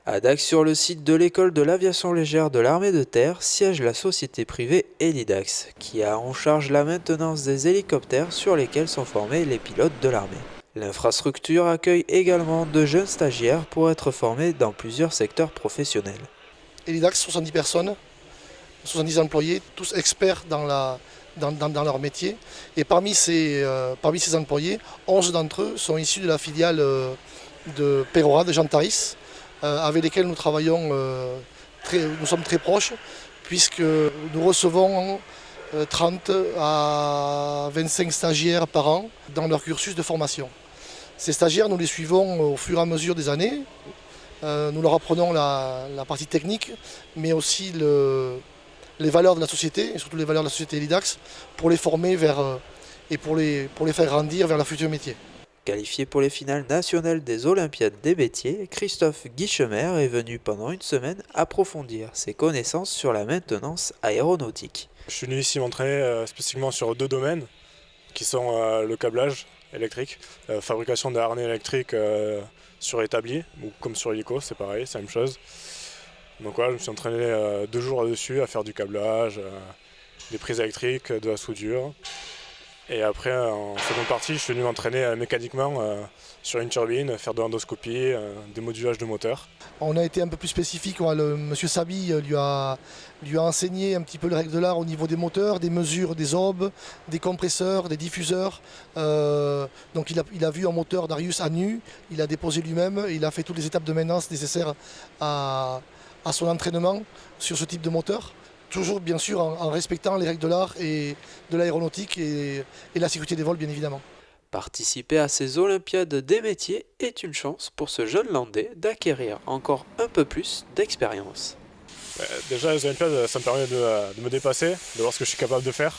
À Dax, sur le site de l'école de l'aviation légère de l'armée de terre, siège la société privée Helidax, qui a en charge la maintenance des hélicoptères sur lesquels sont formés les pilotes de l'armée. L'infrastructure accueille également de jeunes stagiaires pour être formés dans plusieurs secteurs professionnels. Helidax, 70 personnes, 70 employés, tous experts dans leur métier. Et parmi ces employés, 11 d'entre eux sont issus de la filiale de Perora, de Jantaris, avec lesquels nous travaillons, nous sommes très proches, puisque nous recevons 30 à 25 stagiaires par an dans leur cursus de formation. Ces stagiaires, nous les suivons au fur et à mesure des années. Nous leur apprenons la partie technique, mais aussi les valeurs de la société, et surtout les valeurs de la société Helidax, pour les former et pour les faire grandir vers leur futur métier. Qualifié pour les finales nationales des Olympiades des métiers, Christophe Guichemer est venu pendant une semaine approfondir ses connaissances sur la maintenance aéronautique. Je suis venu ici m'entraîner spécifiquement sur deux domaines, qui sont le câblage électrique, fabrication de harnais électriques sur établi, ou comme sur hélico, c'est pareil, c'est la même chose. Donc voilà, je me suis entraîné 2 jours là-dessus à faire du câblage, des prises électriques, de la soudure. Et après, en seconde partie, je suis venu m'entraîner mécaniquement sur une turbine, faire de l'endoscopie, des modulages de moteurs. On a été un peu plus spécifique, Monsieur Sabi lui a enseigné un petit peu les règles de l'art au niveau des moteurs, des mesures des aubes, des compresseurs, des diffuseurs. Donc il a vu un moteur Darius à nu, il a déposé lui-même, il a fait toutes les étapes de maintenance nécessaires à son entraînement sur ce type de moteur. Toujours bien sûr en respectant les règles de l'art et de l'aéronautique et la sécurité des vols bien évidemment. Participer à ces Olympiades des métiers est une chance pour ce jeune Landais d'acquérir encore un peu plus d'expérience. Déjà les Olympiades, ça me permet de me dépasser, de voir ce que je suis capable de faire.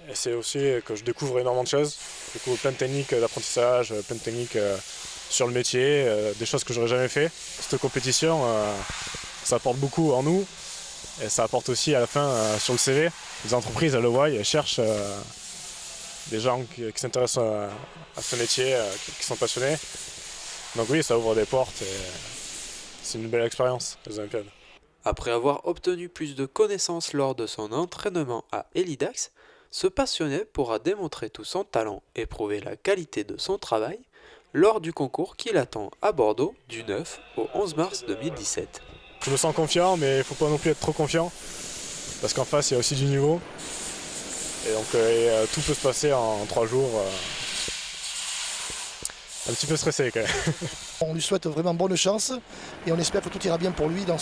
Et c'est aussi que je découvre énormément de choses. Je découvre plein de techniques d'apprentissage, plein de techniques sur le métier, des choses que j'aurais jamais fait. Cette compétition, ça apporte beaucoup en nous. Et ça apporte aussi à la fin sur le CV. Les entreprises, elles le voient, elles cherchent des gens qui s'intéressent à ce métier, qui sont passionnés. Donc oui, ça ouvre des portes et c'est une belle expérience, les Olympiades. Après avoir obtenu plus de connaissances lors de son entraînement à Helidax, ce passionné pourra démontrer tout son talent et prouver la qualité de son travail lors du concours qui l'attend à Bordeaux du 9 au 11 mars 2017. Je me sens confiant, mais il ne faut pas non plus être trop confiant, parce qu'en face, il y a aussi du niveau. Et donc, tout peut se passer en 3 jours. Un petit peu stressé quand même. On lui souhaite vraiment bonne chance et on espère que tout ira bien pour lui dans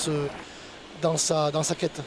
sa quête.